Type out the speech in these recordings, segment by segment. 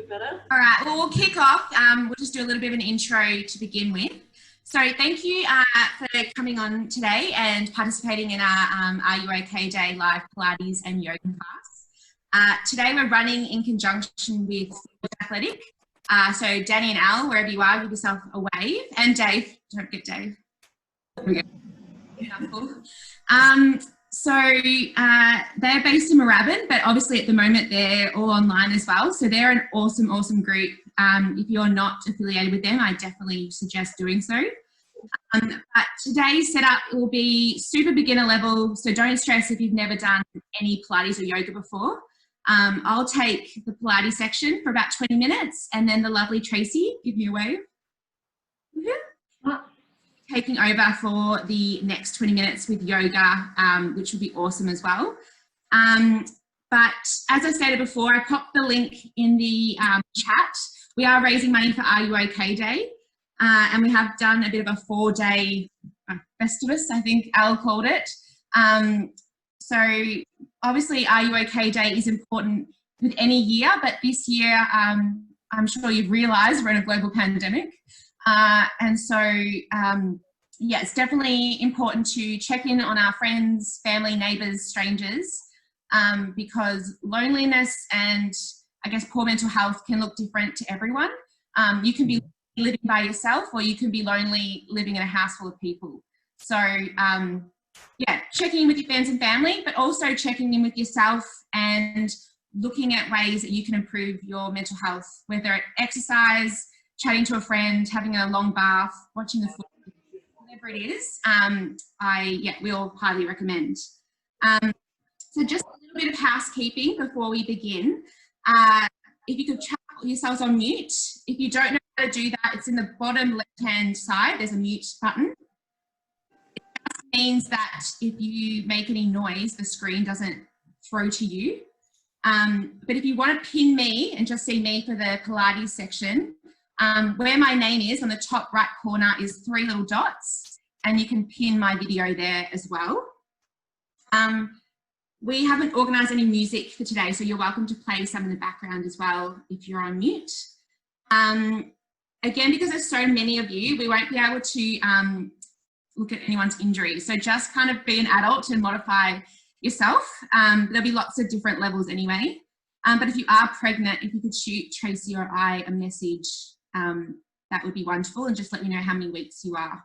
Better. All right, well, we'll kick off. We'll just do a little bit of an intro to begin with. So thank you for coming on today and participating in our RUOK Day live Pilates and Yoga class. Today we're running in conjunction with Athletic. So Danny and Al, wherever you are, give yourself a wave. And Dave, don't forget Dave. There we go. So they're based in Moorabbin, but obviously at the moment they're all online as well. So they're an awesome, awesome group. If you're not affiliated with them, I definitely suggest doing so. But today's setup will be super beginner level, so don't stress if you've never done any Pilates or yoga before. I'll take the Pilates section for about 20 minutes, and then the lovely Tracy, give me a wave. Taking over for the next 20 minutes with yoga, which will be awesome as well. But as I stated before, I popped the link in the chat. We are raising money for RUOK Day, and we have done a bit of a 4-day festivus, I think Al called it. So obviously RUOK Day is important with any year, but this year I'm sure you've realised we're in a global pandemic. And so, yeah, it's definitely important to check in on our friends, family, neighbours, strangers, because loneliness and I guess poor mental health can look different to everyone. You can be living by yourself, or you can be lonely living in a house full of people. So, yeah, checking in with your friends and family, but also checking in with yourself and looking at ways that you can improve your mental health, whether it's exercise, chatting to a friend, having a long bath, watching the football, whatever it is, we'll highly recommend. So just a little bit of housekeeping before we begin. If you could chat yourselves on mute. If you don't know how to do that, it's in the bottom left-hand side. There's a mute button. It just means that if you make any noise, the screen doesn't throw to you. But if you want to pin me and just see me for the Pilates section, where my name is on the top right corner is 3 little dots, and you can pin my video there as well. We haven't organised any music for today, so you're welcome to play some in the background as well if you're on mute. Again, because there's so many of you, we won't be able to look at anyone's injuries. So just kind of be an adult and modify yourself. There'll be lots of different levels anyway. But if you are pregnant, if you could shoot Tracy or I a message, that would be wonderful, and just let me know how many weeks you are.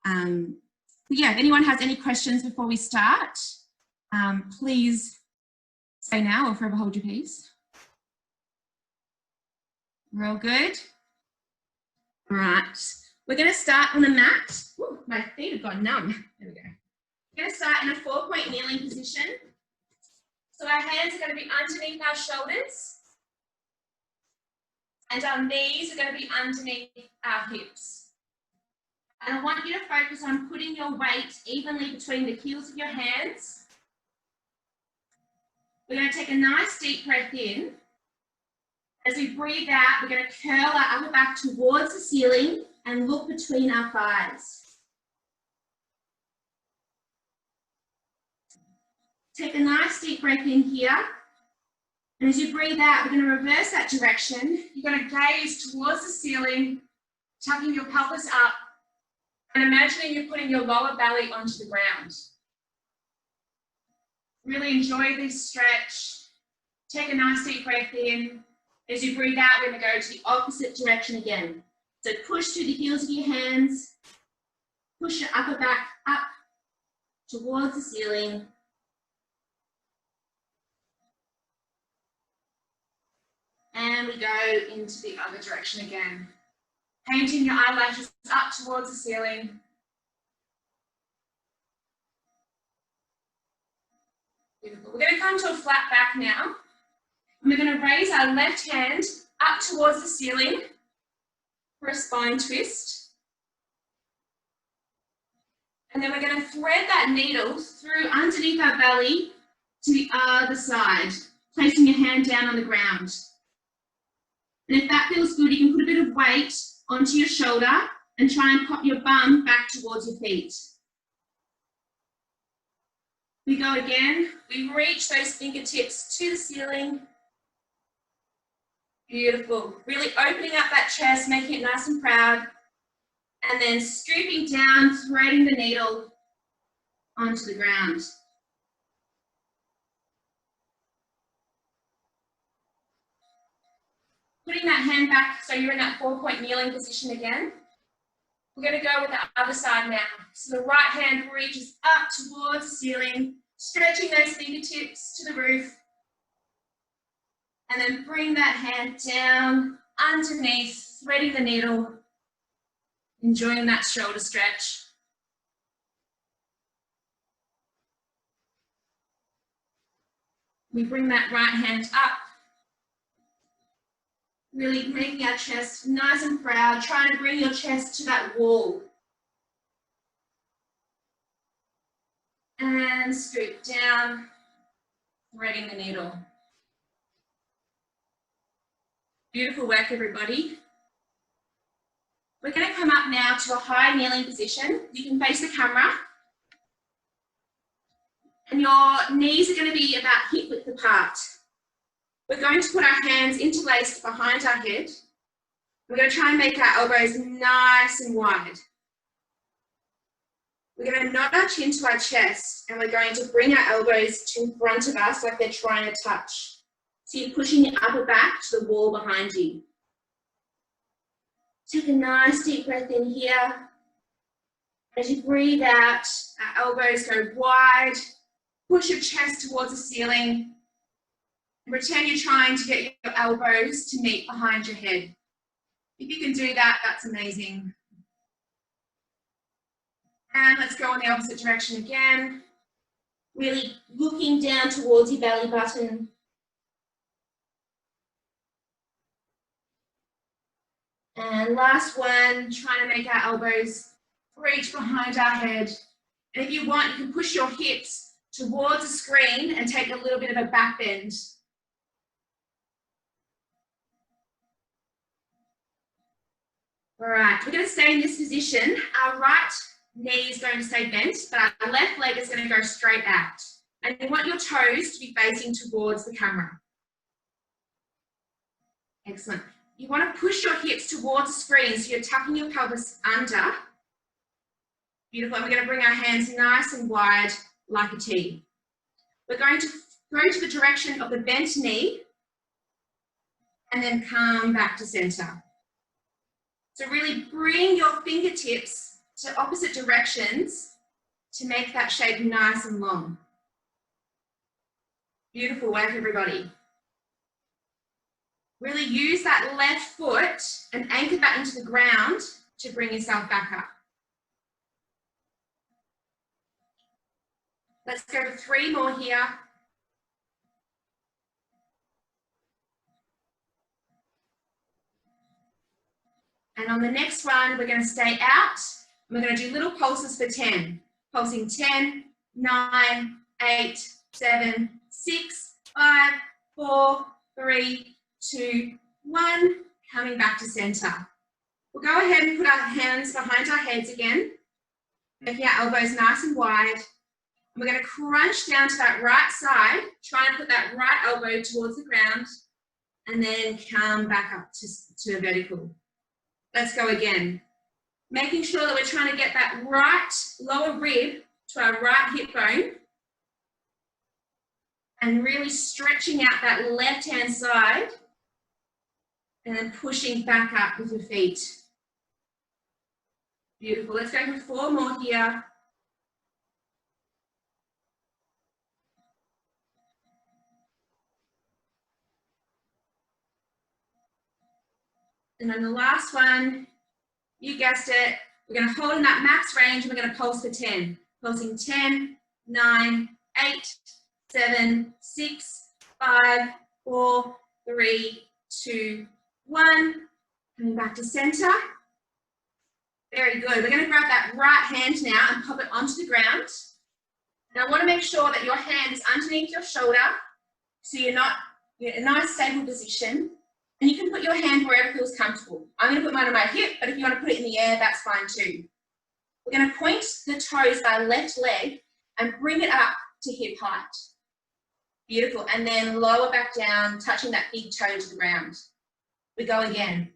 But yeah, if anyone has any questions before we start, please say now or forever hold your peace. We're all good? All right, we're going to start on the mat. Ooh, my feet have gone numb. There we go. We're going to start in a 4-point kneeling position. So our hands are going to be underneath our shoulders, and our knees are going to be underneath our hips. And I want you to focus on putting your weight evenly between the heels of your hands. We're going to take a nice deep breath in. As we breathe out, we're going to curl our upper back towards the ceiling and look between our thighs. Take a nice deep breath in here. And as you breathe out, we're going to reverse that direction. You're going to gaze towards the ceiling, tucking your pelvis up, and imagining you're putting your lower belly onto the ground. Really enjoy this stretch. Take a nice deep breath in. As you breathe out, we're going to go to the opposite direction again. So push through the heels of your hands, push your upper back up towards the ceiling. And we go into the other direction again. Painting your eyelashes up towards the ceiling. Beautiful. We're going to come to a flat back now. And we're going to raise our left hand up towards the ceiling for a spine twist. And then we're going to thread that needle through underneath our belly to the other side, placing your hand down on the ground. And if that feels good, you can put a bit of weight onto your shoulder and try and pop your bum back towards your feet. We go again. We reach those fingertips to the ceiling Beautiful. Really opening up that chest, making it nice and proud. And then scooping down, threading the needle onto the ground. Putting that hand back so you're in that 4-point kneeling position again. We're going to go with the other side now. So the right hand reaches up towards the ceiling, stretching those fingertips to the roof. And then bring that hand down underneath, threading the needle, enjoying that shoulder stretch. We bring that right hand up, really making our chest nice and proud, trying to bring your chest to that wall. And scoop down, threading the needle. Beautiful work, everybody. We're going to come up now to a high kneeling position. You can face the camera. And your knees are going to be about hip width apart. We're going to put our hands interlaced behind our head. We're going to try and make our elbows nice and wide. We're going to nod our chin to our chest, and we're going to bring our elbows to in front of us like they're trying to touch. So you're pushing your upper back to the wall behind you. Take a nice deep breath in here. As you breathe out, our elbows go wide. Push your chest towards the ceiling. And pretend you're trying to get your elbows to meet behind your head. If you can do that, that's amazing. And let's go in the opposite direction again. Really looking down towards your belly button. And last one, trying to make our elbows reach behind our head. And if you want, you can push your hips towards the screen and take a little bit of a back bend. All right, we're going to stay in this position. Our right knee is going to stay bent, but our left leg is going to go straight out. And you want your toes to be facing towards the camera. Excellent. You want to push your hips towards the screen, so you're tucking your pelvis under. Beautiful. And we're going to bring our hands nice and wide like a T. We're going to go to the direction of the bent knee and then come back to center. So really bring your fingertips to opposite directions to make that shape nice and long. Beautiful work, everybody. Really use that left foot and anchor that into the ground to bring yourself back up. Let's go to 3 more here. And on the next one, we're going to stay out. We're going to do little pulses for 10. Pulsing 10, 9, 8, 7, 6, 5, 4, 3, 2, 1. Coming back to center. We'll go ahead and put our hands behind our heads again, making our elbows nice and wide. And we're going to crunch down to that right side, try and put that right elbow towards the ground, and then come back up to a vertical. Let's go again. Making sure that we're trying to get that right lower rib to our right hip bone, and really stretching out that left-hand side, and then pushing back up with your feet. Beautiful. Let's go for 4 more here. And then the last one, you guessed it, we're going to hold in that max range and we're going to pulse for 10. Pulsing 10, 9, 8, 7, 6, 5, 4, 3, 2, 1. Coming back to center. Very good. We're going to grab that right hand now and pop it onto the ground. Now I want to make sure that your hand is underneath your shoulder, so you're in a nice stable position. And you can put your hand wherever feels comfortable. I'm going to put mine on my hip, but if you want to put it in the air, that's fine too. We're going to point the toes of our left leg and bring it up to hip height. Beautiful. And then lower back down, touching that big toe to the ground. We go again.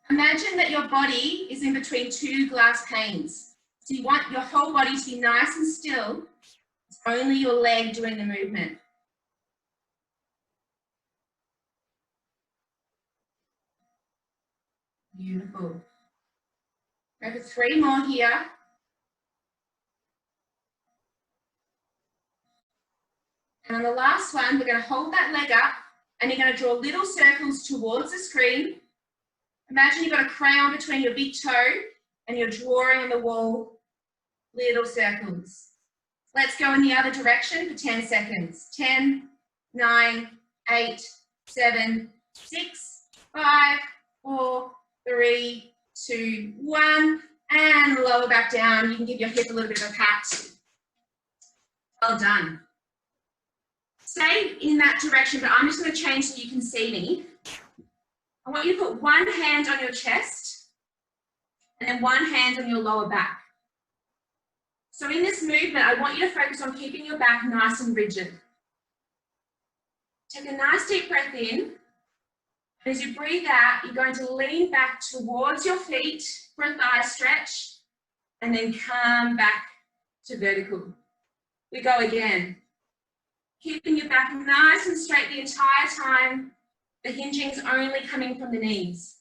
Imagine that your body is in between two glass panes. So you want your whole body to be nice and still. It's only your leg doing the movement. Beautiful. Go for 3 more here. And on the last one, we're going to hold that leg up and you're going to draw little circles towards the screen. Imagine you've got a crayon between your big toe and you're drawing on the wall little circles. Let's go in the other direction for 10 seconds. 10, 9, 8, 7, 6, 5, 4, 3, 2, 1, and lower back down. You can give your hip a little bit of a pat. Well done. Stay in that direction, but I'm just going to change so you can see me. I want you to put one hand on your chest and then one hand on your lower back. So in this movement, I want you to focus on keeping your back nice and rigid. Take a nice deep breath in. And as you breathe out, you're going to lean back towards your feet for a thigh stretch and then come back to vertical. We go again. Keeping your back nice and straight the entire time. The hinging is only coming from the knees.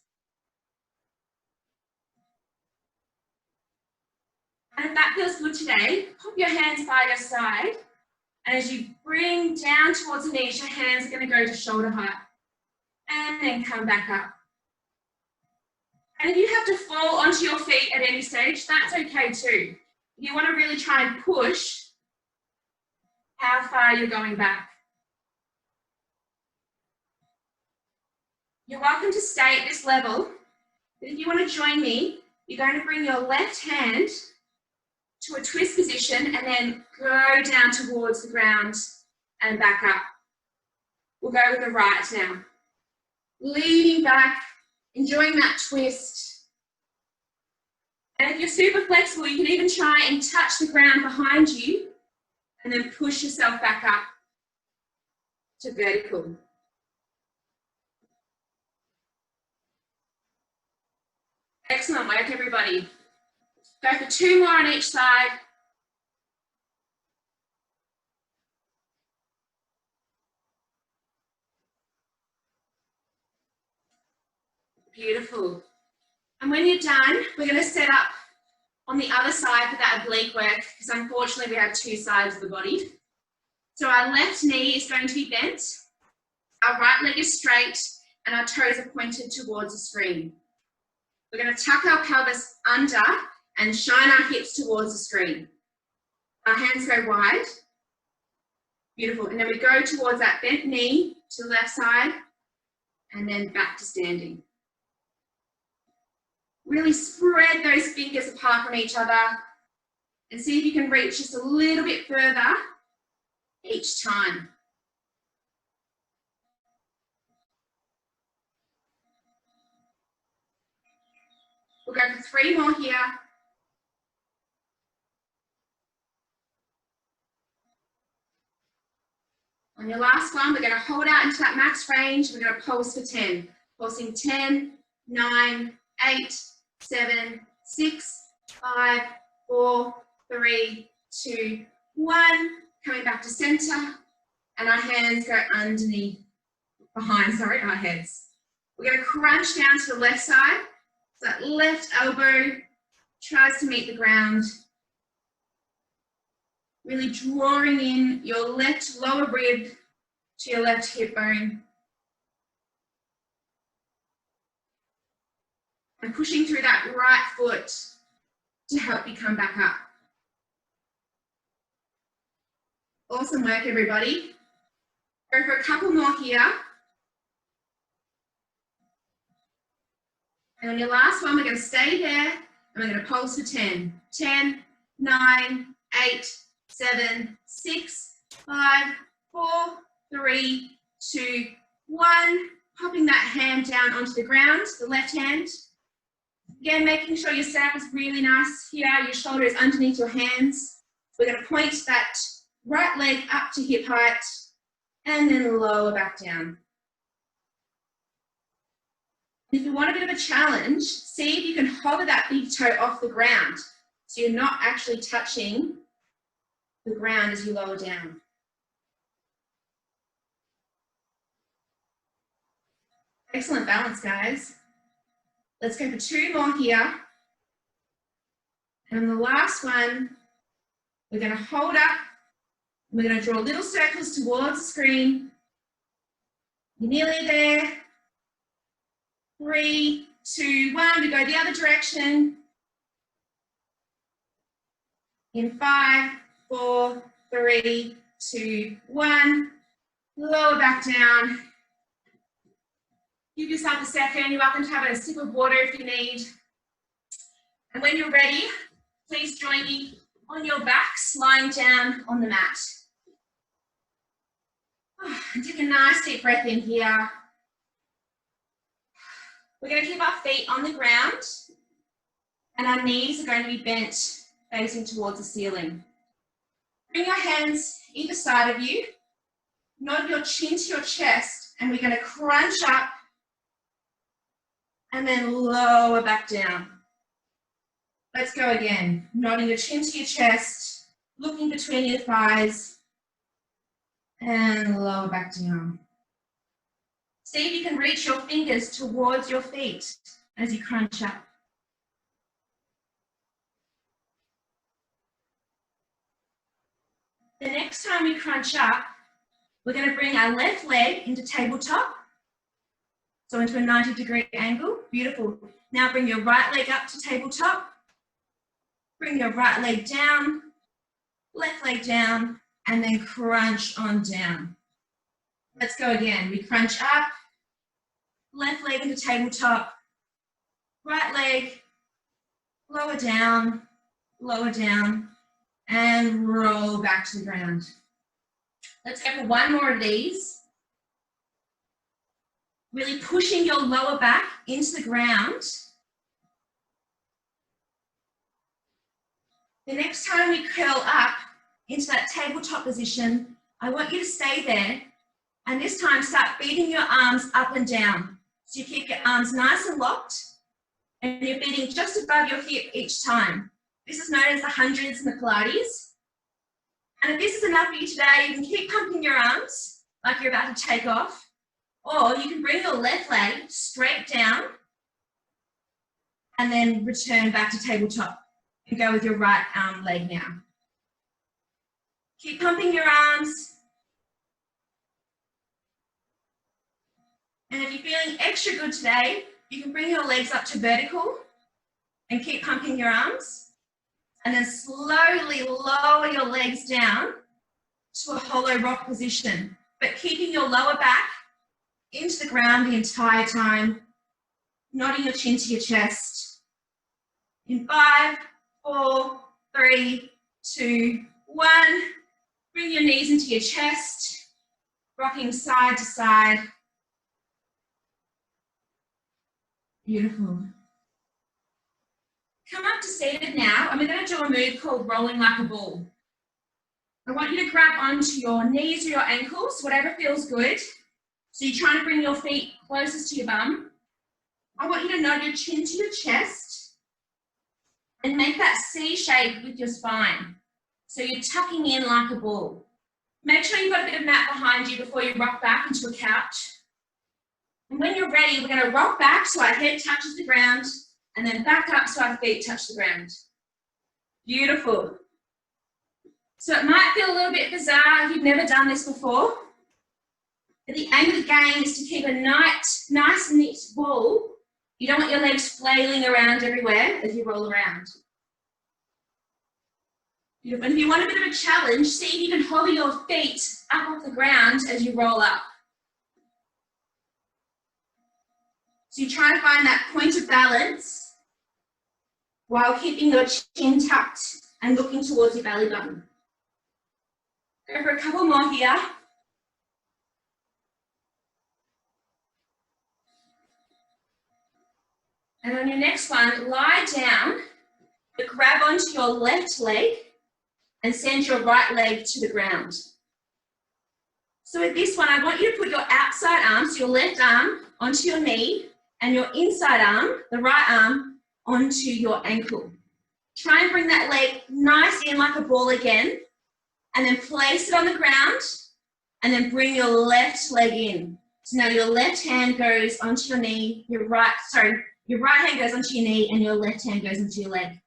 And if that feels good today, pop your hands by your side. And as you bring down towards the knees, your hands are going to go to shoulder height. And then come back up. And if you have to fall onto your feet at any stage, that's okay too. If you want to really try and push how far you're going back. You're welcome to stay at this level, but if you want to join me, you're going to bring your left hand to a twist position and then go down towards the ground and back up. We'll go with the right now. Leaning back, enjoying that twist. And if you're super flexible, you can even try and touch the ground behind you and then push yourself back up to vertical. Excellent work, everybody. Go for 2 more on each side. Beautiful. And when you're done, we're going to set up on the other side for that oblique work, because unfortunately we have 2 sides of the body. So our left knee is going to be bent, our right leg is straight, and our toes are pointed towards the screen. We're going to tuck our pelvis under and shine our hips towards the screen. Our hands go wide. Beautiful. And then we go towards that bent knee to the left side and then back to standing. Really spread those fingers apart from each other and see if you can reach just a little bit further each time. We'll go for 3 more here. On your last one, we're going to hold out into that max range. We're going to pulse for 10. Pulsing 10, 9, 8, 7, 6, 5, 4, 3, 2, 1. Coming back to center. And our hands go underneath, behind, sorry, our heads. We're going to crunch down to the left side. So that left elbow tries to meet the ground. Really drawing in your left lower rib to your left hip bone. And pushing through that right foot to help you come back up. Awesome work, everybody. Go for a couple more here. And on your last one, we're going to stay there and we're going to pulse for 10. 10, 9, 8, 7, 6, 5, 4, 3, 2, 1. Popping that hand down onto the ground, the left hand. Again, making sure your setup is really nice here. Your shoulder is underneath your hands. We're going to point that right leg up to hip height and then lower back down. If you want a bit of a challenge, see if you can hover that big toe off the ground so you're not actually touching the ground as you lower down. Excellent balance, guys. Let's go for 2 more here. And on the last one, we're going to hold up. We're going to draw little circles towards the screen. You're nearly there. 3, 2, 1. We go the other direction. In 5, 4, 3, 2, 1. Lower back down. Give yourself a second. You're welcome to have a sip of water if you need. And when you're ready, please join me on your backs, lying down on the mat. And take a nice deep breath in here. We're going to keep our feet on the ground and our knees are going to be bent facing towards the ceiling. Bring your hands either side of you. Nod your chin to your chest and we're going to crunch up and then lower back down. Let's go again. Nodding your chin to your chest, looking between your thighs, and lower back down. See if you can reach your fingers towards your feet as you crunch up. The next time we crunch up, we're going to bring our left leg into tabletop. So into a 90-degree angle. Beautiful. Now bring your right leg up to tabletop. Bring your right leg down, left leg down, and then crunch on down. Let's go again. We crunch up, left leg into tabletop, right leg, lower down, and roll back to the ground. Let's go for 1 more of these. Really pushing your lower back into the ground. The next time we curl up into that tabletop position, I want you to stay there and this time start beating your arms up and down. So you keep your arms nice and locked and you're beating just above your hip each time. This is known as the hundreds in the Pilates. And if this is enough for you today, you can keep pumping your arms like you're about to take off, or you can bring your left leg straight down and then return back to tabletop. And go with your right arm leg now. Keep pumping your arms. And if you're feeling extra good today, you can bring your legs up to vertical and keep pumping your arms. And then slowly lower your legs down to a hollow rock position, but keeping your lower back into the ground the entire time, nodding your chin to your chest. In 5, 4, 3, 2, 1. Bring your knees into your chest, rocking side to side. Beautiful. Come up to seated now, and we're going to do a move called rolling like a ball. I want you to grab onto your knees or your ankles, whatever feels good. So you're trying to bring your feet closest to your bum. I want you to nod your chin to your chest and make that C shape with your spine. So you're tucking in like a ball. Make sure you've got a bit of mat behind you before you rock back into a couch. And when you're ready, we're going to rock back so our head touches the ground and then back up so our feet touch the ground. Beautiful. So it might feel a little bit bizarre if you've never done this before. But the aim of the game is to keep a nice neat ball. You don't want your legs flailing around everywhere as you roll around. Beautiful. And if you want a bit of a challenge, see if you can hover your feet up off the ground as you roll up. So you're trying to find that point of balance while keeping your chin tucked and looking towards your belly button. Go for a couple more here. And on your next one, lie down, but grab onto your left leg and send your right leg to the ground. So with this one, I want you to put your outside arm, so your left arm, onto your knee and your inside arm, the right arm, onto your ankle. Try and bring that leg nice in like a ball again, and then place it on the ground, and then bring your left leg in. So now your left hand goes onto your knee, your right hand goes onto your knee, and your left hand goes into your leg.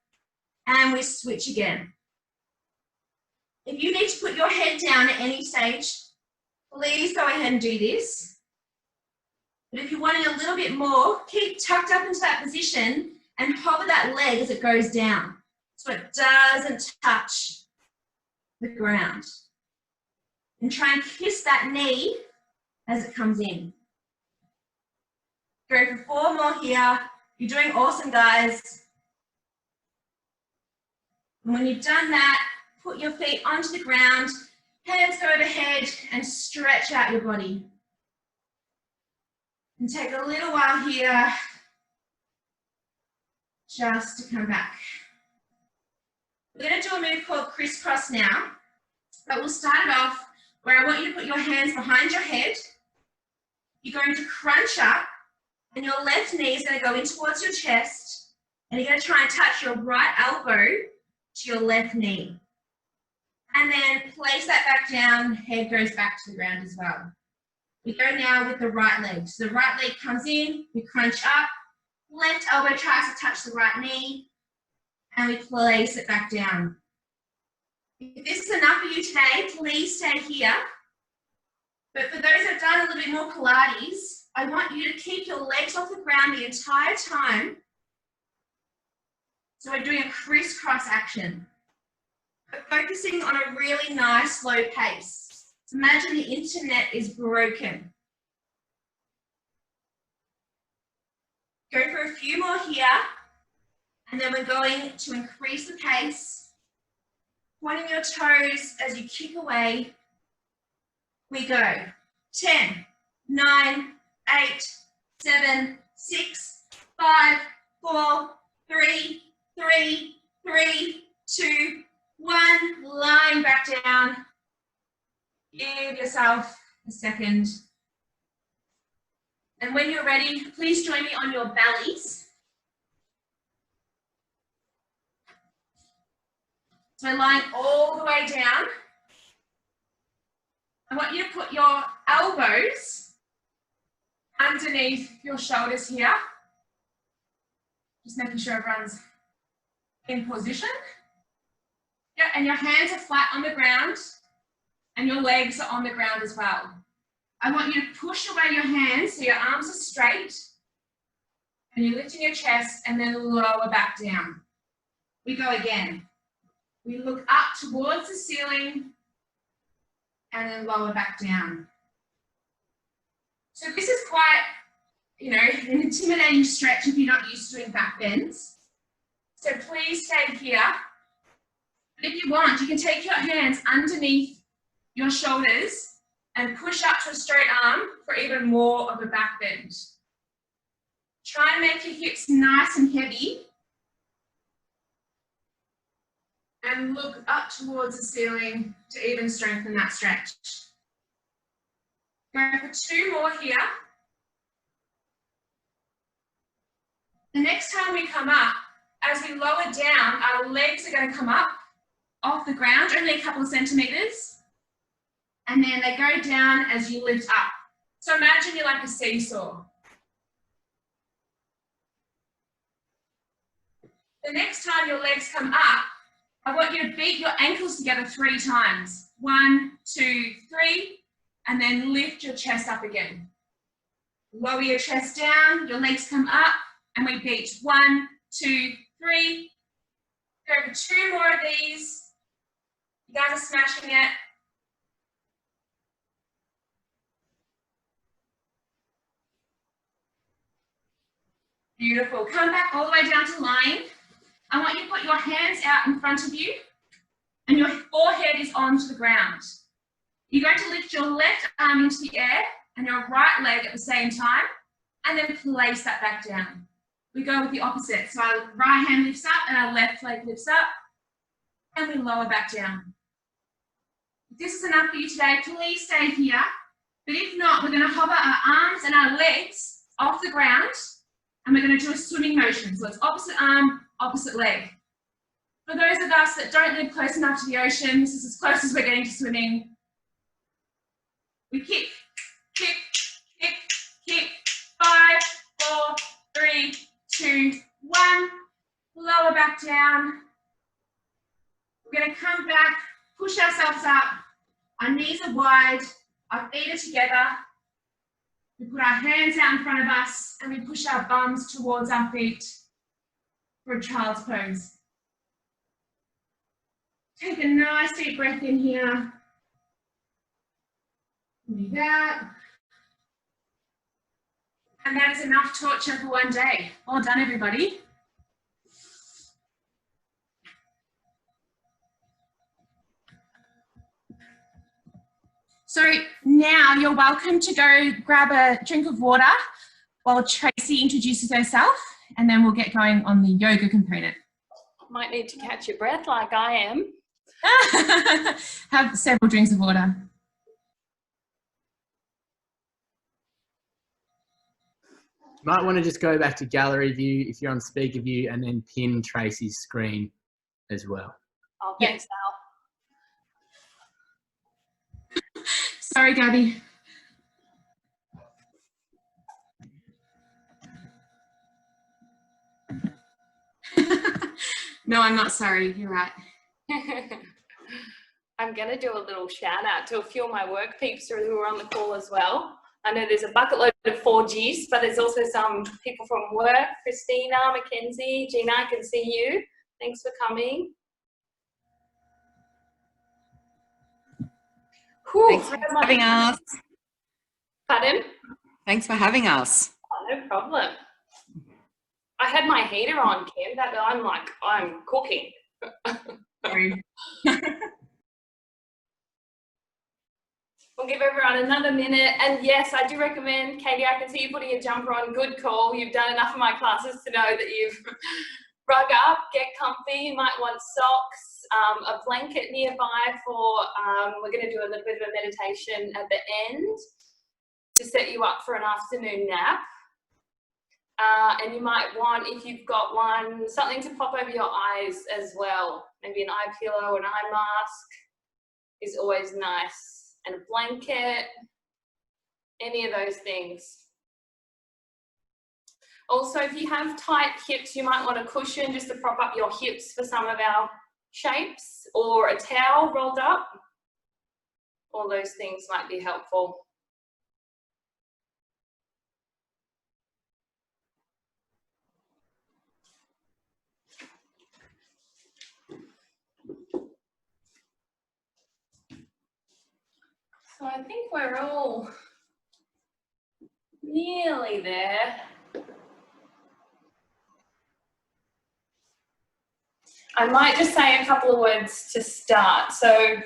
And we switch again. If you need to put your head down at any stage, please go ahead and do this. But if you're wanting a little bit more, keep tucked up into that position and hover that leg as it goes down so it doesn't touch the ground. And try and kiss that knee as it comes in. Go for 4 more here. You're doing awesome, guys. And when you've done that, put your feet onto the ground, hands go overhead, and stretch out your body. And take a little while here just to come back. We're going to do a move called crisscross now, but we'll start it off where I want you to put your hands behind your head. You're going to crunch up, and your left knee is going to go in towards your chest, and you're going to try and touch your right elbow to your left knee. And then place that back down, head goes back to the ground as well. We go now with the right leg. So the right leg comes in, we crunch up, left elbow tries to touch the right knee, and we place it back down. If this is enough for you today, please stay here. But for those that have done a little bit more Pilates, I want you to keep your legs off the ground the entire time. So we're doing a crisscross action, but focusing on a really nice slow pace. Imagine the internet is broken. Go for a few more here, and then we're going to increase the pace. Pointing your toes as you kick away. We go 10, 9, 8, 7, 6, 5, 4, 3, 3, 3, 2, 1. Lying back down. Give yourself a second. And when you're ready, please join me on your bellies. So lying all the way down. I want you to put your elbows underneath your shoulders here. Just making sure everyone's in position. Yeah, and your hands are flat on the ground and your legs are on the ground as well. I want you to push away your hands so your arms are straight and you're lifting your chest and then lower back down. We go again. We look up towards the ceiling and then lower back down. So this is quite, an intimidating stretch if you're not used to doing back bends. So please stay here. But if you want, you can take your hands underneath your shoulders and push up to a straight arm for even more of a back bend. Try and make your hips nice and heavy. And look up towards the ceiling to even strengthen that stretch. Go for 2 more here. The next time we come up, as we lower down, our legs are going to come up off the ground, only a couple of centimeters. And then they go down as you lift up. So imagine you're like a seesaw. The next time your legs come up, I want you to beat your ankles together 3 times. 1, 2, 3, and then lift your chest up again. Lower your chest down, your legs come up, and we beat 1, 2, 3. Go for 2 more of these. You guys are smashing it. Beautiful. Come back all the way down to lying. I want you to put your hands out in front of you and your forehead is onto the ground. You're going to lift your left arm into the air and your right leg at the same time and then place that back down. We go with the opposite. So our right hand lifts up and our left leg lifts up and we lower back down. If this is enough for you today, please stay here. But if not, we're going to hover our arms and our legs off the ground and we're going to do a swimming motion. So it's opposite arm, opposite leg. For those of us that don't live close enough to the ocean, this is as close as we're getting to swimming. We kick, kick, kick, kick. 5, 4, 3, 2, 1. Lower back down. We're going to come back, push ourselves up. Our knees are wide, our feet are together. We put our hands out in front of us and we push our bums towards our feet for a child's pose. Take a nice deep breath in here. Breathe out. And that is enough torture for one day. Well done, everybody. So now you're welcome to go grab a drink of water while Tracy introduces herself, and then we'll get going on the yoga component. Might need to catch your breath like I am. Have several drinks of water. You might want to just go back to gallery view if you're on speaker view, and then pin Tracy's screen as well. Oh, thanks, Al. Sorry, Gabby. No, I'm not sorry. You're right. I'm going to do a little shout out to a few of my work peeps who are on the call as well. I know there's a bucket load of 4Gs, but there's also some people from work. Christina, Mackenzie, Gina, I can see you. Thanks for coming. Whew, Thanks for having us. Pardon? Thanks for having us. Oh, no problem. I had my heater on, Kim. That I'm cooking. Sorry. We'll give everyone another minute. And yes, I do recommend, Katie, I can see you putting your jumper on. Good call. You've done enough of my classes to know that you've rug up, get comfy. You might want socks, a blanket nearby for, we're going to do a little bit of a meditation at the end to set you up for an afternoon nap. And you might want, if you've got one, something to pop over your eyes as well. Maybe an eye pillow, an eye mask is always nice. And a blanket, any of those things. Also, if you have tight hips, you might want a cushion just to prop up your hips for some of our shapes, or a towel rolled up. All those things might be helpful. So I think we're all nearly there. I might just say a couple of words to start. So,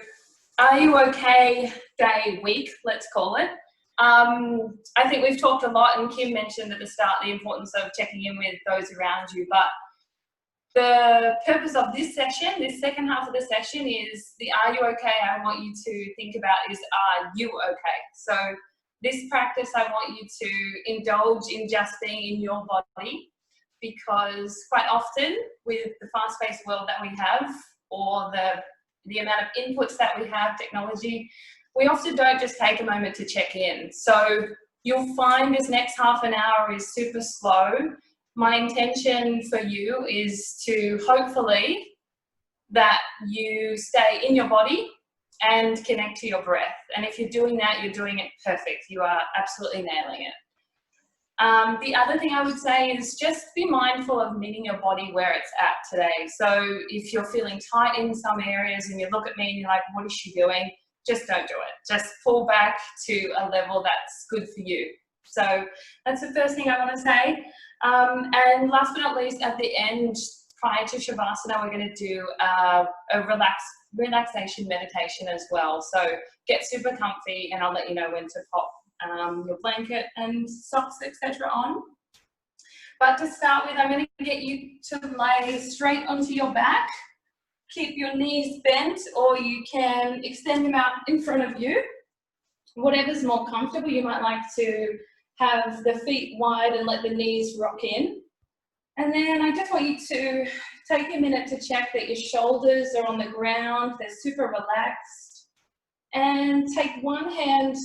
are you okay day week, let's call it. I think we've talked a lot, and Kim mentioned at the start the importance of checking in with those around you, but the purpose of this session, this second half of the session, is the are you okay? I want you to think about is are you okay? So this practice, I want you to indulge in just being in your body, because quite often with the fast-paced world that we have, or the amount of inputs that we have, technology, we often don't just take a moment to check in. So you'll find this next half an hour is super slow. My intention for you is to hopefully that you stay in your body and connect to your breath. And if you're doing that, you're doing it perfect. You are absolutely nailing it. The other thing I would say is just be mindful of meeting your body where it's at today. So if you're feeling tight in some areas and you look at me and you're like, what is she doing? Just don't do it. Just pull back to a level that's good for you. So that's the first thing I want to say. And last but not least, at the end, prior to Shavasana, we're going to do a relaxation meditation as well. So get super comfy, and I'll let you know when to pop your blanket and socks, etc. on. But to start with, I'm going to get you to lay straight onto your back. Keep your knees bent, or you can extend them out in front of you. Whatever's more comfortable. You might like to have the feet wide and let the knees rock in. And then I just want you to take a minute to check that your shoulders are on the ground, they're super relaxed. And take one hand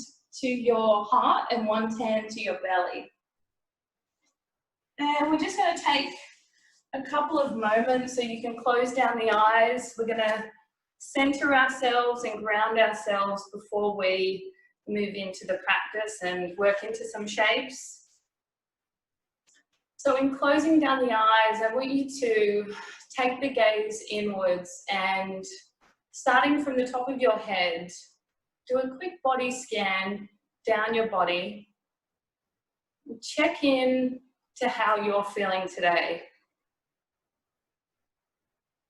to your heart and one hand to your belly. And we're just going to take a couple of moments so you can close down the eyes. We're going to center ourselves and ground ourselves before we move into the practice and work into some shapes. So in closing down the eyes, I want you to take the gaze inwards and starting from the top of your head, do a quick body scan down your body. Check in to how you're feeling today.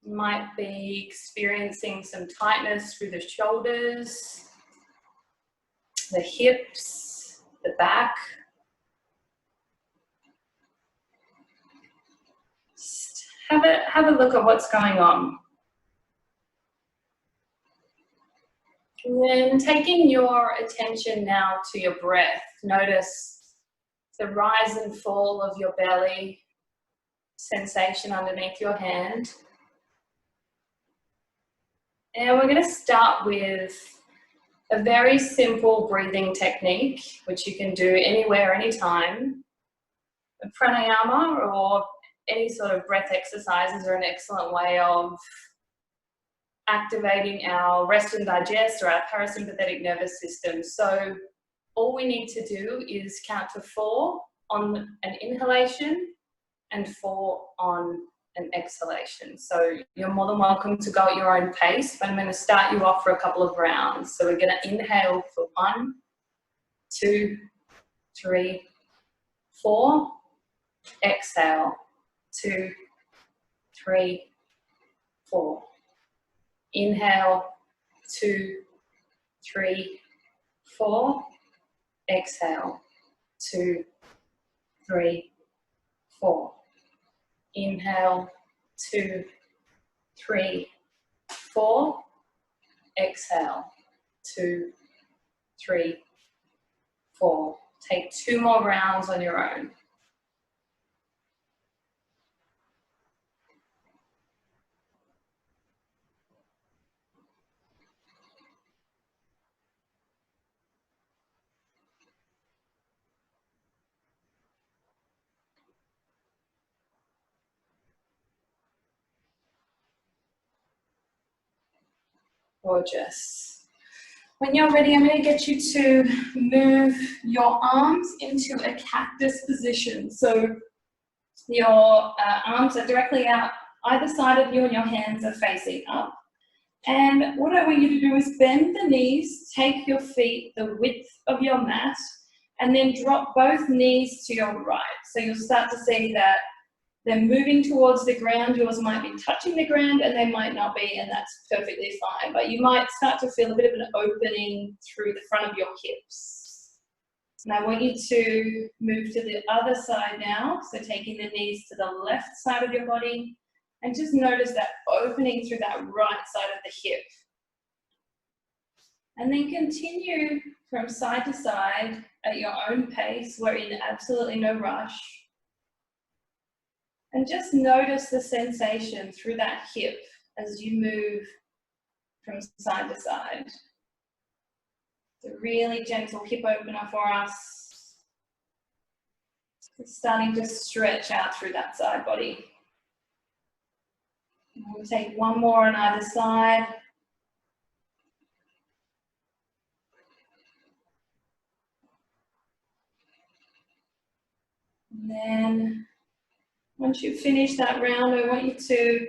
You might be experiencing some tightness through the shoulders, the hips, the back. Just have a look at what's going on. And then taking your attention now to your breath, notice the rise and fall of your belly, sensation underneath your hand. And we're going to start with a very simple breathing technique, which you can do anywhere, anytime. A pranayama or any sort of breath exercises are an excellent way of activating our rest and digest or our parasympathetic nervous system. So all we need to do is count to 4 on an inhalation and 4 on an exhalation. So you're more than welcome to go at your own pace, but I'm going to start you off for a couple of rounds. So we're going to inhale for 1, 2, 3, 4. Exhale, 2, 3, 4. Inhale, 2, 3, 4. Exhale, 2, 3, 4. Inhale, 2, 3, 4. Exhale, 2, 3, 4. Take 2 more rounds on your own. Gorgeous. When you're ready, I'm going to get you to move your arms into a cactus position. So your arms are directly out either side of you and your hands are facing up. And what I want you to do is bend the knees, take your feet the width of your mat, and then drop both knees to your right. So you'll start to see that they're moving towards the ground. Yours might be touching the ground and they might not be, and that's perfectly fine. But you might start to feel a bit of an opening through the front of your hips. And I want you to move to the other side now. So taking the knees to the left side of your body and just notice that opening through that right side of the hip. And then continue from side to side at your own pace. We're in absolutely no rush. And just notice the sensation through that hip as you move from side to side. It's a really gentle hip opener for us. It's starting to stretch out through that side body. And we'll take 1 more on either side. And then once you finish that round, I want you to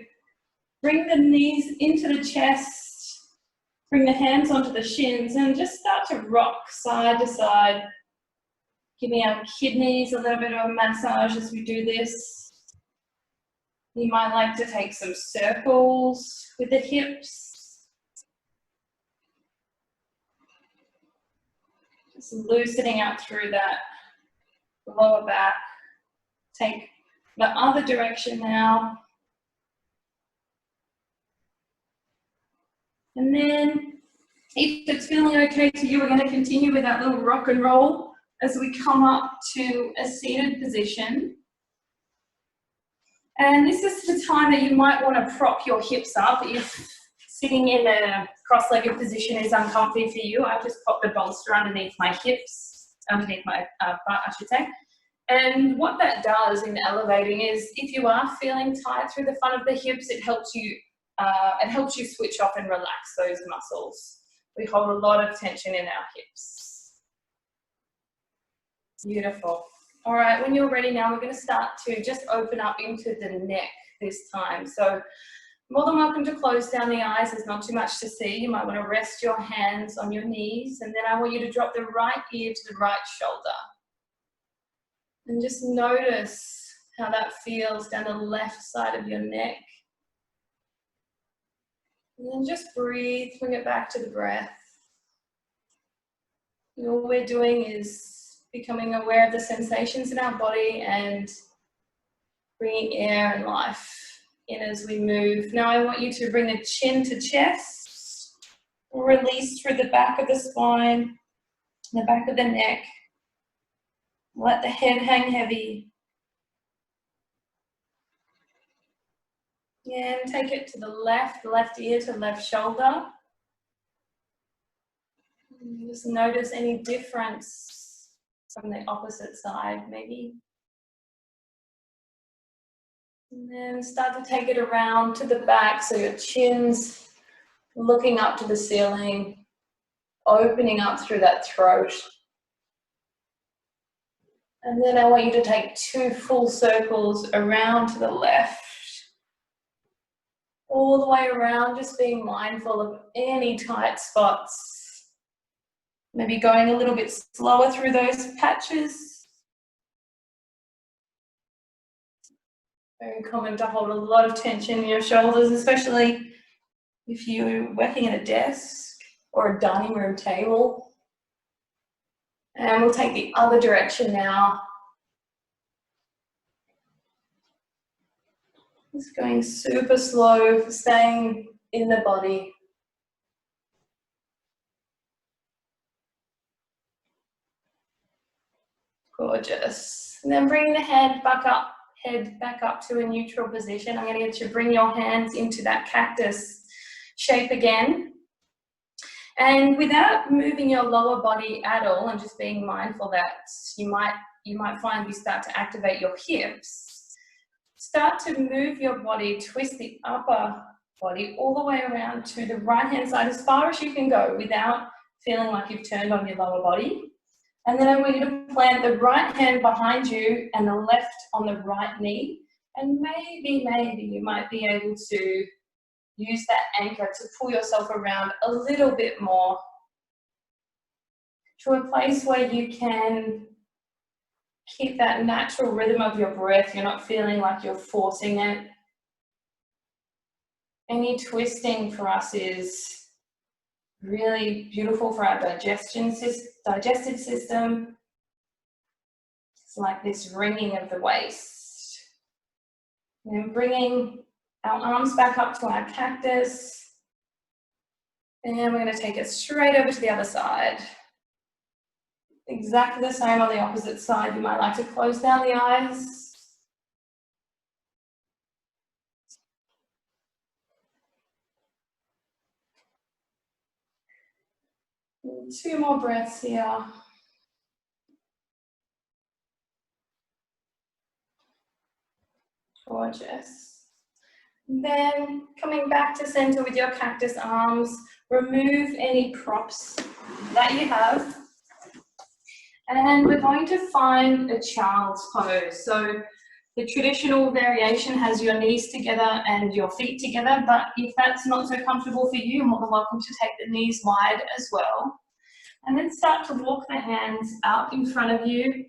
bring the knees into the chest, bring the hands onto the shins, and just start to rock side to side, giving our kidneys a little bit of a massage as we do this. You might like to take some circles with the hips. Just loosening out through that lower back. Take the other direction now. And then if it's feeling okay to you, we're going to continue with that little rock and roll as we come up to a seated position. And this is the time that you might want to prop your hips up. If sitting in a cross-legged position is uncomfy for you, I just pop the bolster underneath my hips, underneath my butt, I should say. And what that does in elevating is, if you are feeling tight through the front of the hips, it helps you switch off and relax those muscles. We hold a lot of tension in our hips. Beautiful. All right, when you're ready now, we're going to start to just open up into the neck this time. So more than welcome to close down the eyes. There's not too much to see. You might want to rest your hands on your knees, and then I want you to drop the right ear to the right shoulder. And just notice how that feels down the left side of your neck. And then just breathe, bring it back to the breath. And all we're doing is becoming aware of the sensations in our body and bringing air and life in as we move. Now I want you to bring the chin to chest, release through the back of the spine, the back of the neck. Let the head hang heavy. And take it to the left ear to left shoulder. And just notice any difference from the opposite side, maybe. And then start to take it around to the back, so your chin's looking up to the ceiling, opening up through that throat. And then I want you to take 2 full circles around to the left. All the way around, just being mindful of any tight spots. Maybe going a little bit slower through those patches. Very common to hold a lot of tension in your shoulders, especially if you're working at a desk or a dining room table. And we'll take the other direction now. Just going super slow, staying in the body. Gorgeous. And then bring the head back up to a neutral position. I'm going to get you to bring your hands into that cactus shape again. And without moving your lower body at all, and just being mindful that you might find you start to activate your hips. Start to move your body, twist the upper body all the way around to the right hand side as far as you can go without feeling like you've turned on your lower body. And then I want you to plant the right hand behind you and the left on the right knee. And maybe you might be able to use that anchor to pull yourself around a little bit more to a place where you can keep that natural rhythm of your breath. You're not feeling like you're forcing it. Any twisting for us is really beautiful for our digestive system. It's like this wringing of the waist. And then bringing our arms back up to our cactus. And we're going to take it straight over to the other side. Exactly the same on the opposite side. You might like to close down the eyes. And 2 more breaths here. Gorgeous. Then coming back to center with your cactus arms, remove any props that you have. And we're going to find a child's pose. So the traditional variation has your knees together and your feet together, but if that's not so comfortable for you, you're more than welcome to take the knees wide as well. And then start to walk the hands out in front of you.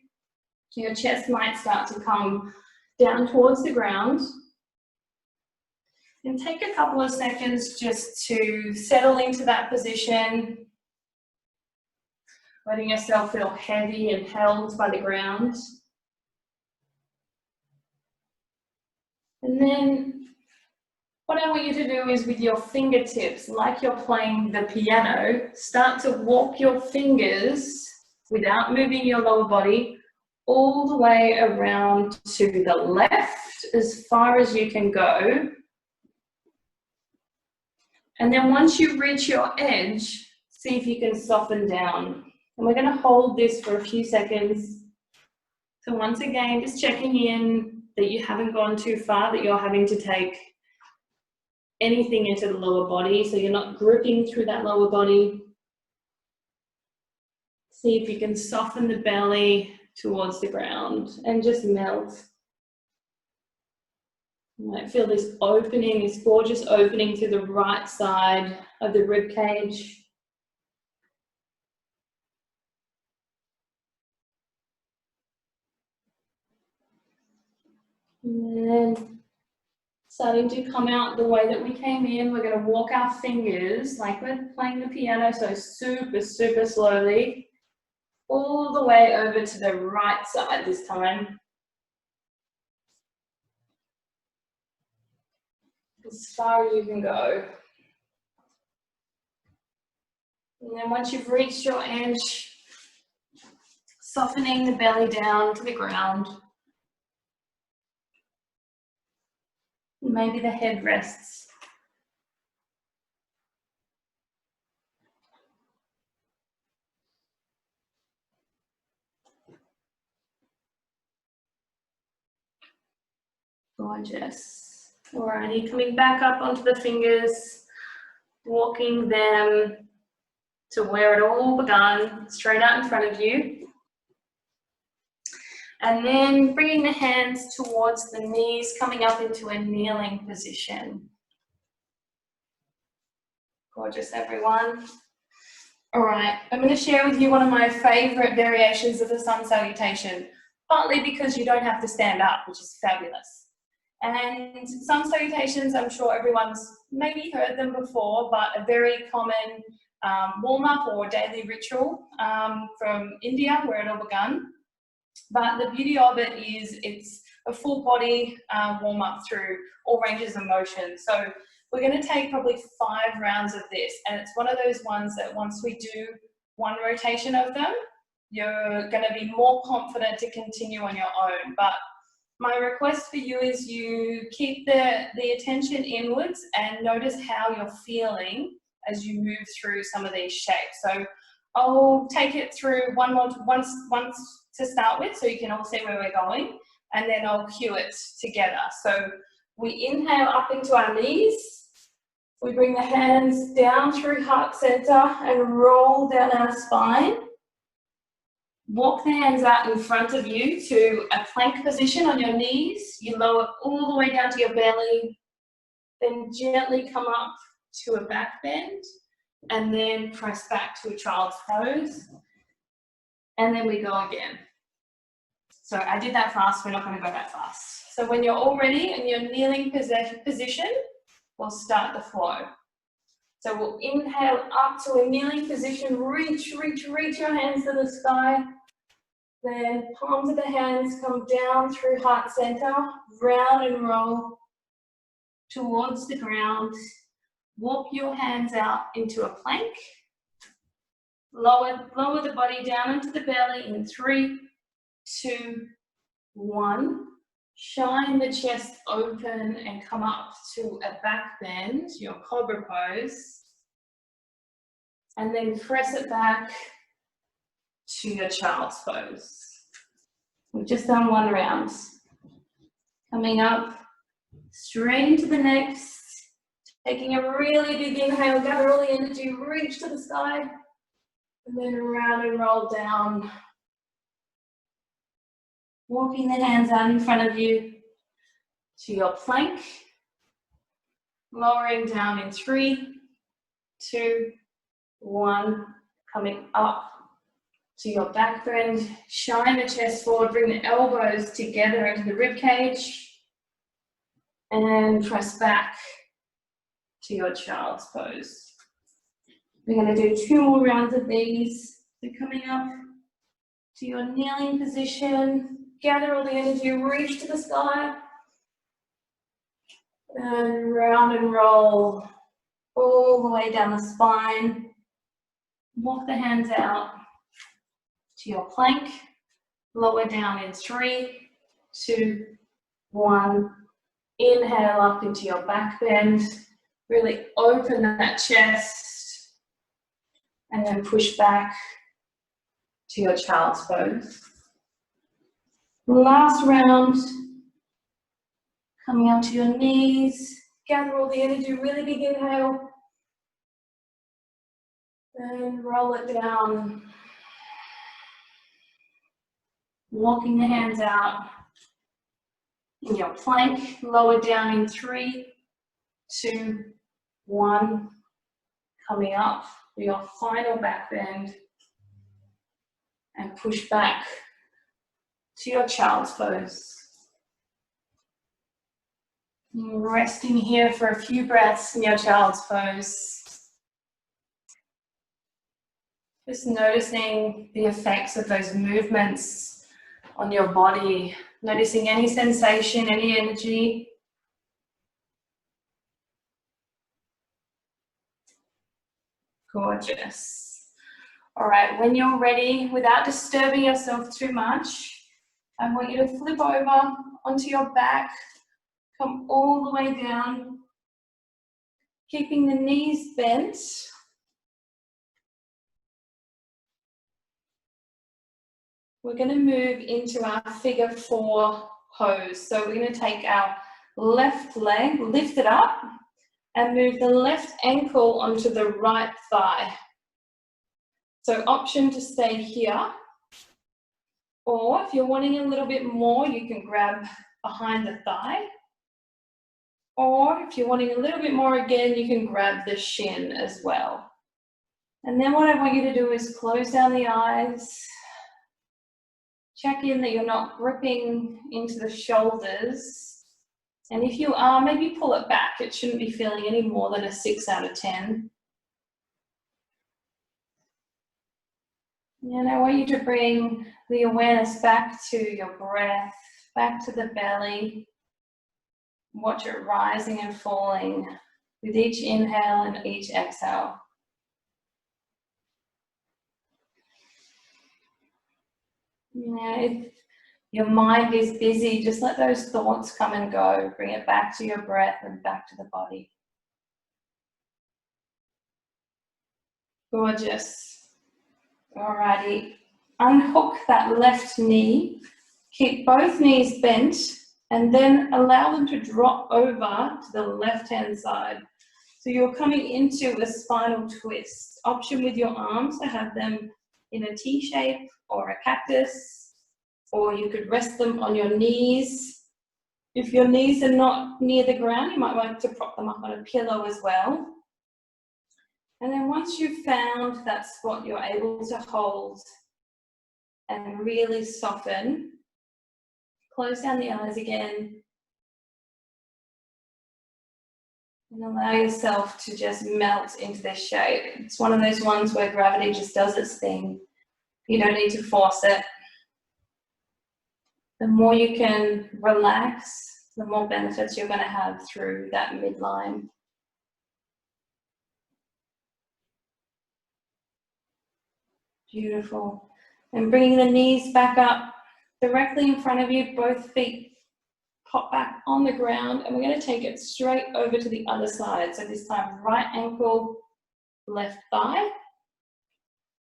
Your chest might start to come down towards the ground. And take a couple of seconds just to settle into that position. Letting yourself feel heavy and held by the ground. And then what I want you to do is with your fingertips, like you're playing the piano, start to walk your fingers without moving your lower body all the way around to the left as far as you can go. And then once you reach your edge, see if you can soften down. And we're going to hold this for a few seconds. So once again, just checking in that you haven't gone too far, that you're having to take anything into the lower body, so you're not gripping through that lower body. See if you can soften the belly towards the ground and just melt. You might feel this opening, this gorgeous opening to the right side of the rib cage. And then starting to come out the way that we came in, we're going to walk our fingers like we're playing the piano, so super, super slowly, all the way over to the right side this time. As far as you can go. And then once you've reached your edge, softening the belly down to the ground. Maybe the head rests. Gorgeous. Alrighty, coming back up onto the fingers, walking them to where it all began, straight out in front of you. And then bringing the hands towards the knees, coming up into a kneeling position. Gorgeous, everyone. All right, I'm going to share with you one of my favorite variations of the sun salutation, partly because you don't have to stand up, which is fabulous. And sun salutations, I'm sure everyone's maybe heard them before, but a very common warm-up or daily ritual from India, where it all began. But the beauty of it is it's a full body warm-up through all ranges of motion. So we're going to take probably 5 rounds of this, and it's one of those ones that once we do one rotation of them, you're going to be more confident to continue on your own. But my request for you is you keep the attention inwards and notice how you're feeling as you move through some of these shapes. So I'll take it through once to start with, so you can all see where we're going, and then I'll cue it together. So we inhale up into our knees. We bring the hands down through heart center and roll down our spine. Walk the hands out in front of you to a plank position on your knees. You lower all the way down to your belly, then gently come up to a back bend, and then press back to a child's pose. And then we go again. So I did that fast, we're not going to go that fast. So when you're all ready in your kneeling position, we'll start the flow. So we'll inhale up to a kneeling position, reach your hands to the sky. Then palms of the hands come down through heart center, round and roll towards the ground. Walk your hands out into a plank. Lower the body down into the belly in 3, 2, 1. Shine the chest open and come up to a back bend, your cobra pose. And then press it back to your child's pose. We've just done 1 round. Coming up straight into the next. Taking a really big inhale, gather all the energy, reach to the sky. And then round and roll down. Walking the hands out in front of you to your plank. Lowering down in 3, 2, 1. Coming up to your back bend. Shine the chest forward, bring the elbows together into the rib cage. And press back to your child's pose. We're going to do 2 more rounds of these. So coming up to your kneeling position, gather all the energy, reach to the sky, and round and roll all the way down the spine. Walk the hands out to your plank. Lower down in 3, 2, 1. Inhale up into your back bend. Really open that chest. And then push back to your child's pose. Last round. Coming onto your knees. Gather all the energy, really big inhale. And roll it down. Walking the hands out. In your plank, lower down in 3, 2, 1. Coming up for your final back bend. And push back to your child's pose. Resting here for a few breaths in your child's pose. Just noticing the effects of those movements on your body. Noticing any sensation, any energy. Gorgeous. All right, when you're ready, without disturbing yourself too much, I want you to flip over onto your back, come all the way down, keeping the knees bent. We're going to move into our figure 4 pose. So we're going to take our left leg, lift it up, and move the left ankle onto the right thigh. So option to stay here, or if you're wanting a little bit more, you can grab behind the thigh. Or if you're wanting a little bit more again, you can grab the shin as well. And then what I want you to do is close down the eyes. Check in that you're not gripping into the shoulders. And if you are, maybe pull it back. It shouldn't be feeling any more than a 6 out of 10. And I want you to bring the awareness back to your breath, back to the belly. Watch it rising and falling with each inhale and each exhale. Yeah, if your mind is busy, just let those thoughts come and go. Bring it back to your breath and back to the body. Gorgeous. Alrighty, unhook that left knee. Keep both knees bent and then allow them to drop over to the left-hand side. So you're coming into a spinal twist. Option with your arms to have them in a T shape or a cactus, or you could rest them on your knees. If your knees are not near the ground, you might want to prop them up on a pillow as well. And then once you've found that spot, you're able to hold and really soften. Close down the eyes again. And allow yourself to just melt into this shape. It's one of those ones where gravity just does its thing. You don't need to force it. The more you can relax, the more benefits you're going to have through that midline. Beautiful. And bringing the knees back up directly in front of you, both feet pop back on the ground, and we're going to take it straight over to the other side. So this time, right ankle, left thigh.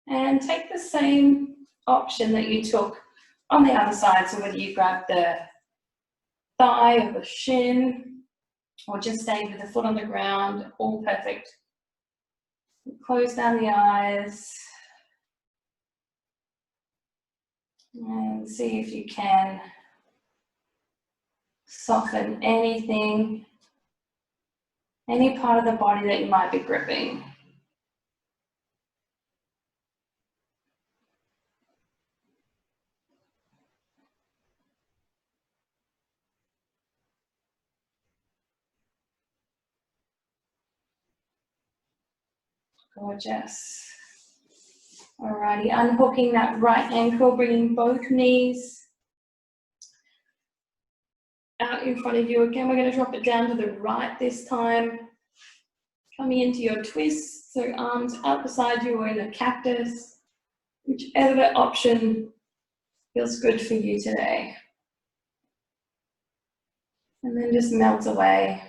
And take the same option that you took on the other side. So whether you grab the thigh or the shin, or just stay with the foot on the ground, all perfect. Close down the eyes. And see if you can soften anything, any part of the body that you might be gripping. Gorgeous. Alrighty, unhooking that right ankle, bringing both knees out in front of you. Again, we're going to drop it down to the right this time. Coming into your twist, so arms out beside you or in a cactus. Whichever option feels good for you today. And then just melt away.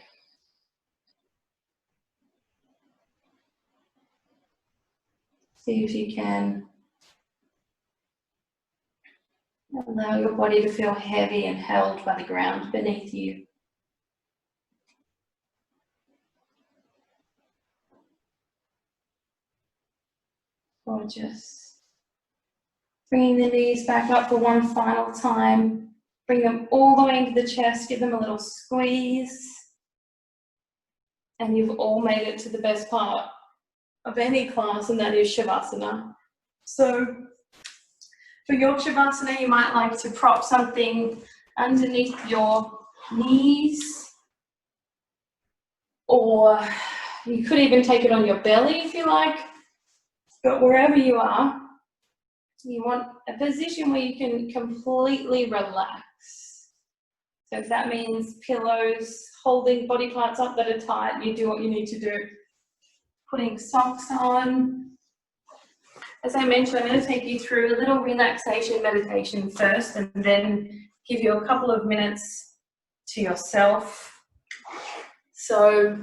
See if you can allow your body to feel heavy and held by the ground beneath you. Gorgeous. Bringing the knees back up for one final time. Bring them all the way into the chest. Give them a little squeeze. And you've all made it to the best part of any class, and that is Shavasana. So for your Shavasana, you might like to prop something underneath your knees, or you could even take it on your belly if you like. But wherever you are, you want a position where you can completely relax. So if that means pillows, holding body parts up that are tight, you do what you need to do. Putting socks on. As I mentioned, I'm going to take you through a little relaxation meditation first, and then give you a couple of minutes to yourself. So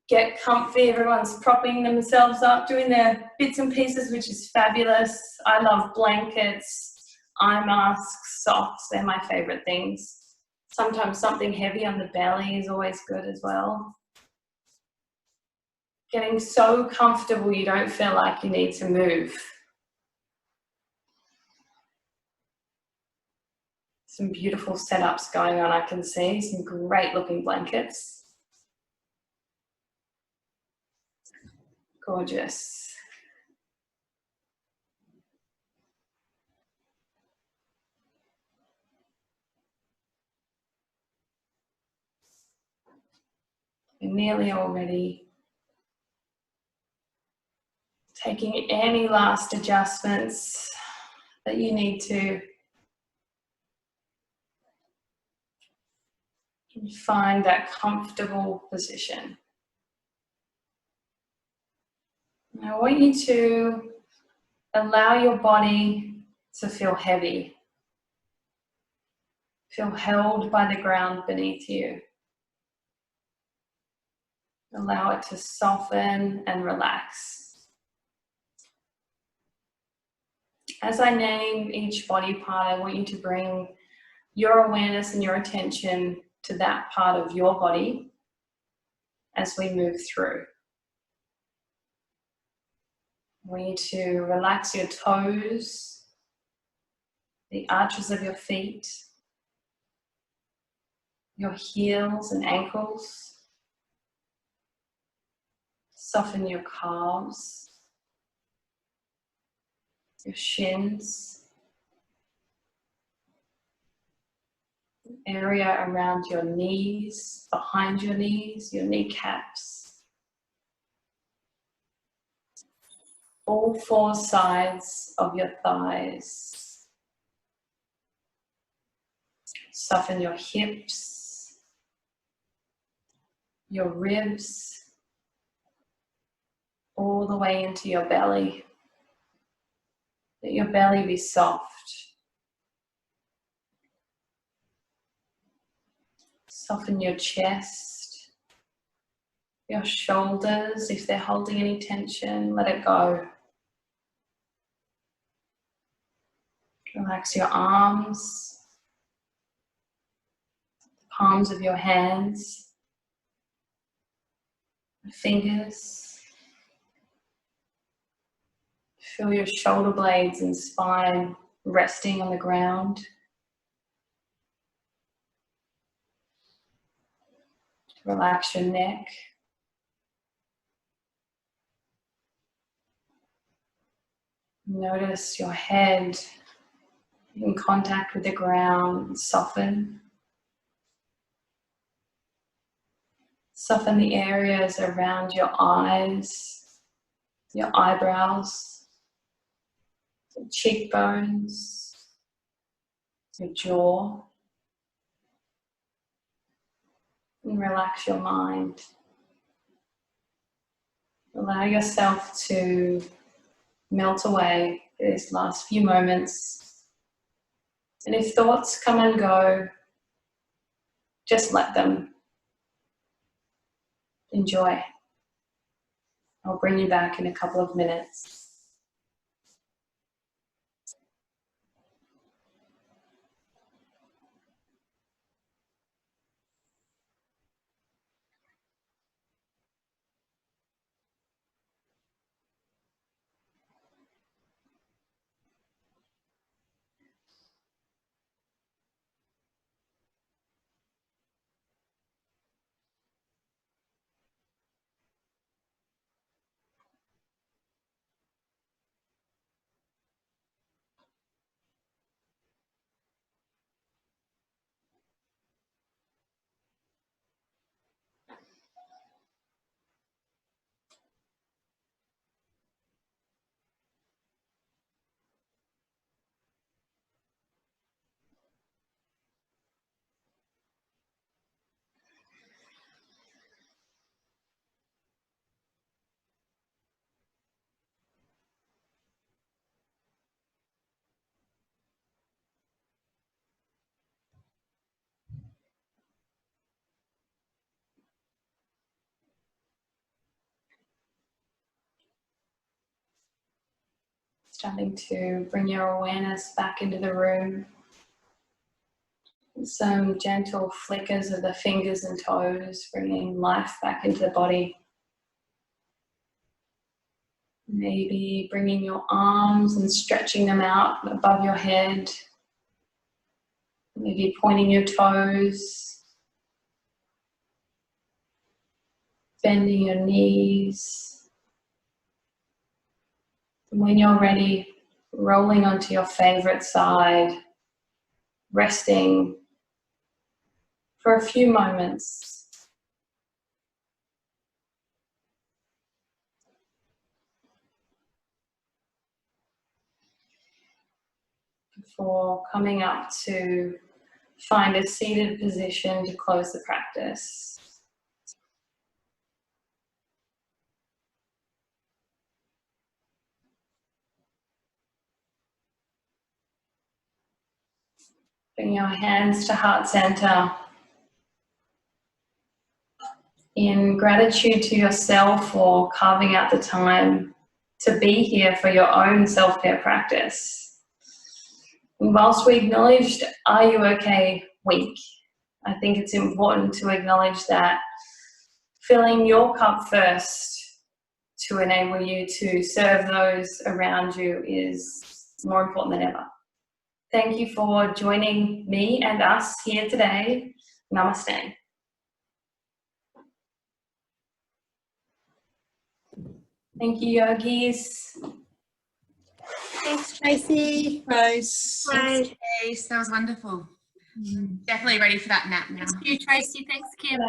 get comfy. Everyone's propping themselves up, doing their bits and pieces, which is fabulous. I love blankets, eye masks, socks. They're my favorite things. Sometimes something heavy on the belly is always good as well. Getting so comfortable you don't feel like you need to move. Some beautiful setups going on, I can see. Some great looking blankets. Gorgeous. You're nearly all ready. Taking any last adjustments that you need to. And find that comfortable position. And I want you to allow your body to feel heavy. Feel held by the ground beneath you. Allow it to soften and relax. As I name each body part, I want you to bring your awareness and your attention to that part of your body as we move through. I want you to relax your toes, the arches of your feet, your heels and ankles. Soften your calves, your shins, area around your knees, behind your knees, your kneecaps. All four sides of your thighs. Soften your hips, your ribs, all the way into your belly. Let your belly be soft. Soften your chest, your shoulders. If they're holding any tension, let it go. Relax your arms, the palms of your hands, the fingers. Feel your shoulder blades and spine resting on the ground. Relax your neck. Notice your head in contact with the ground. Soften. Soften the areas around your eyes, your eyebrows, your cheekbones, your jaw. And relax your mind. Allow yourself to melt away these last few moments. And if thoughts come and go, just let them. Enjoy. I'll bring you back in a couple of minutes. Starting to bring your awareness back into the room. Some gentle flickers of the fingers and toes, bringing life back into the body. Maybe bringing your arms and stretching them out above your head. Maybe pointing your toes. Bending your knees. And when you're ready, rolling onto your favorite side, resting for a few moments. Before coming up to find a seated position to close the practice. Bring your hands to heart center. In gratitude to yourself for carving out the time to be here for your own self-care practice. And whilst we acknowledged Are You OK week, I think it's important to acknowledge that filling your cup first to enable you to serve those around you is more important than ever. Thank you for joining me and us here today. Namaste. Thank you, yogis. Thanks, Tracy. Rose. Thanks, Grace. That was wonderful. Definitely ready for that nap now. Thank you, Tracy. Thanks, Kim.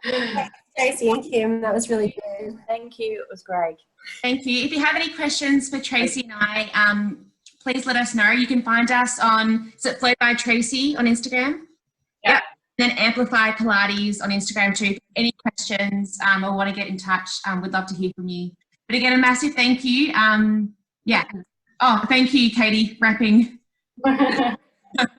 Thanks, Tracy and Kim. That was really good. Thank you. It was great. Thank you. If you have any questions for Tracy and I, please let us know. You can find us on, is it Flow by Tracy on Instagram? Yep. Then Amplify Pilates on Instagram too. Any questions or want to get in touch, we'd love to hear from you. But again, a massive thank you. Yeah. Oh, thank you, Katie, wrapping.